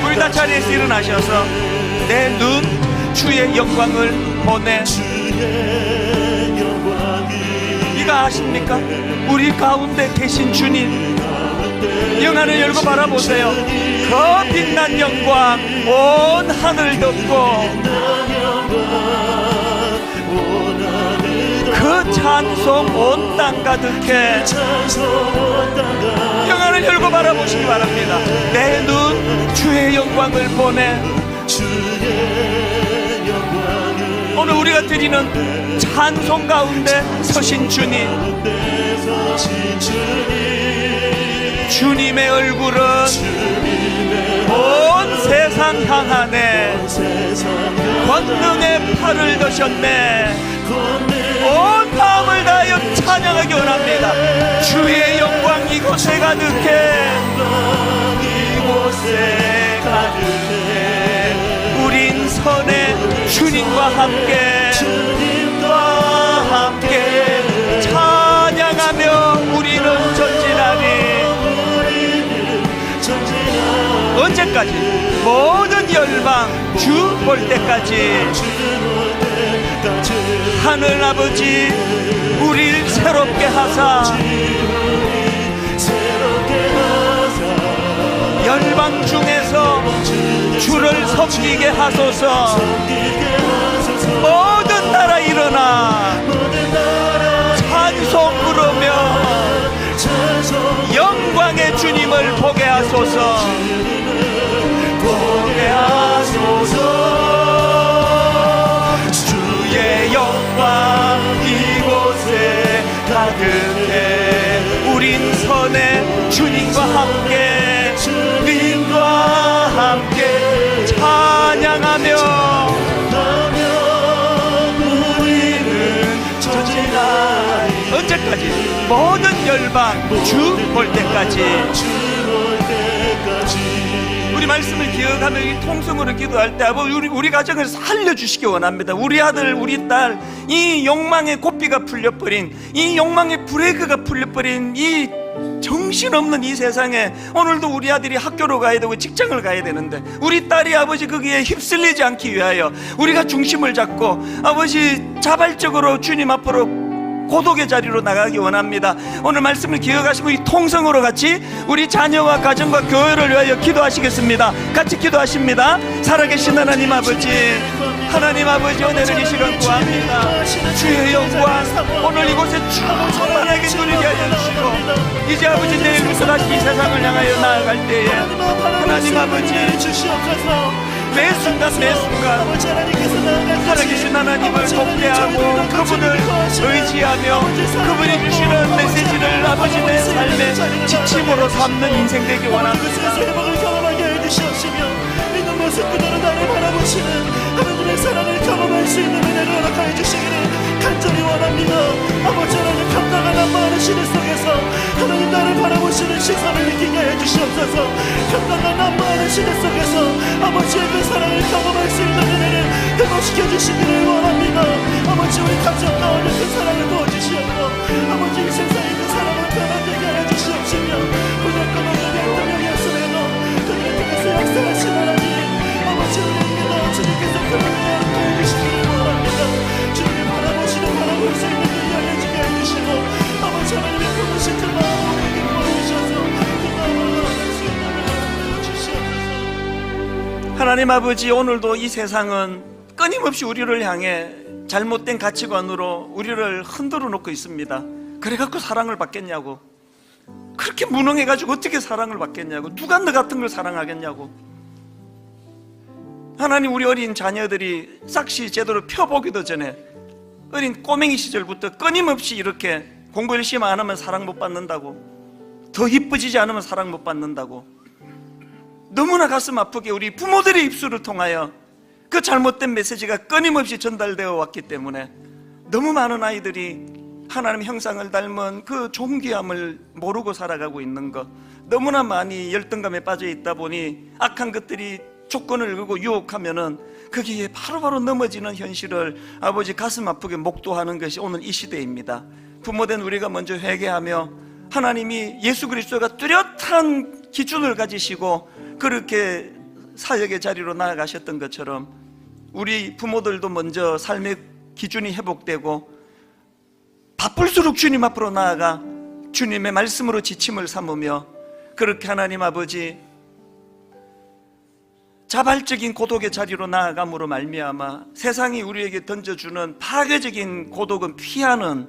우리 다 자리에서 일어나셔서 내 눈 주의 영광을 보내. 이거 아십니까? 우리 가운데 계신 주님 영안을 열고 바라보세요. 그 빛난 영광 온 하늘 덮고 그 찬송 온 땅 가득해. 영안을 열고 바라보시기 바랍니다. 내 눈 주의 영광을 보내. 오늘 우리가 드리는 찬송 가운데 서신 주님, 주님의 얼굴은 온 세상 향하네. 권능의 팔을 드셨네. 온 마음을 다하여 찬양하기 원합니다. 주의 영광 이곳에 가득해. 이곳에 가득해. 우린 선의 주님과 함께 찬양하며 우리는 전진하니. 언제까지? 모든 열방 주 볼 때까지. 하늘 아버지 우리를 새롭게 하사 열방 중에서 주를 섬기게 하소서. 모든 나라 일어나 찬송 부르며 영광의 주님을 보게 하소서. 보게 하소서. 주의 영광 이곳에 가득해. 우린 선의 주님과 함께 주님과 함께 찬양하며 우리는 전진하리. 언제까지? 모든 열방 주 볼 때까지. 우리 말씀을 기억하며 이 통성으로 기도할 때 아버지 우리 가정을 살려주시기 원합니다. 우리 아들 우리 딸 이 욕망의 고삐가 풀려버린, 이 욕망의 브레이크가 풀려버린 이 정신없는 이 세상에 오늘도 우리 아들이 학교로 가야 되고 직장을 가야 되는데 우리 딸이 아버지 거기에 휩쓸리지 않기 위하여 우리가 중심을 잡고 아버지 자발적으로 주님 앞으로 고독의 자리로 나가기 원합니다. 오늘 말씀을 기억하시고 이 통성으로 같이 우리 자녀와 가정과 교회를 위하여 기도하시겠습니다. 같이 기도하십니다. 살아계신 하나님 아버지, 하나님 아버지 은혜를 이 시간 구합니다. 주의 영광 오늘 이곳에 충만하게 누리게 하여 주시고 이제 아버지 내일부터 다시 이 세상을 향하여 나아갈 때에 하나님 아버지 매 순간 살아계신 하나님을 복대하고 그분을 의지하며 그분이 주시는 메시지를 아버지 내 삶의 지침으로 삼는 인생 되기 원합니다. 있는 모습 그대로 나를 바라보시는 하나님의 사랑을 경험할 수 있는 은혜를 허락하여 주시기를 간절히 원합니다. 아버지 하나님 평강한 많은 시대 속에서 하나님 나를 바라보시는 시선을 느끼게 해주시옵소서. 평강한 많은 시대 속에서 아버지의 그 사랑을 경험할 수 있는 은혜를 회복시켜 주시기를 원합니다. 아버지 우리 가정 가운데 그 사랑을 부어주시옵고 아버지 이 세상에 그 사랑을 변화되게 해주시옵시며 부족한 모든 대통령의 손에도 그에서 역사하신 하나님 아버지 은혜입니다. 주님께서 그분을 함께 해주시기를 원합니다. 주님을 바라볼 수 있는 눈이 열려지게 해주시고 아버지 하나님의 부르신 그 마음을 우리에게 보여주셔서 그 마음을 얻을 수 있는 은혜를 주시옵소서. 하나님 아버지 오늘도 이 세상은 끊임없이 우리를 향해 잘못된 가치관으로 우리를 흔들어 놓고 있습니다. 그래갖고 사랑을 받겠냐고, 그렇게 무능해가지고 어떻게 사랑을 받겠냐고, 누가 너 같은 걸 사랑하겠냐고. 하나님 우리 어린 자녀들이 싹시 제대로 펴보기도 전에 어린 꼬맹이 시절부터 끊임없이 이렇게 공부 열심히 안 하면 사랑 못 받는다고, 더 이뻐지지 않으면 사랑 못 받는다고, 너무나 가슴 아프게 우리 부모들의 입술을 통하여 그 잘못된 메시지가 끊임없이 전달되어 왔기 때문에 너무 많은 아이들이 하나님 형상을 닮은 그 존귀함을 모르고 살아가고 있는 것, 너무나 많이 열등감에 빠져 있다 보니 악한 것들이 조건을 걸고 유혹하면은 거기에 바로바로 넘어지는 현실을 아버지 가슴 아프게 목도하는 것이 오늘 이 시대입니다. 부모된 우리가 먼저 회개하며 하나님이 예수 그리스도가 뚜렷한 기준을 가지시고 그렇게 사역의 자리로 나아가셨던 것처럼 우리 부모들도 먼저 삶의 기준이 회복되고 바쁠수록 주님 앞으로 나아가 주님의 말씀으로 지침을 삼으며 그렇게 하나님 아버지 자발적인 고독의 자리로 나아감으로 말미암아 세상이 우리에게 던져주는 파괴적인 고독은 피하는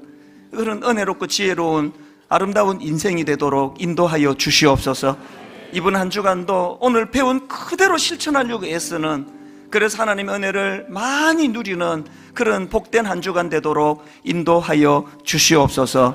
그런 은혜롭고 지혜로운 아름다운 인생이 되도록 인도하여 주시옵소서. 이번 한 주간도 오늘 배운 그대로 실천하려고 애쓰는, 그래서 하나님의 은혜를 많이 누리는 그런 복된 한 주간 되도록 인도하여 주시옵소서.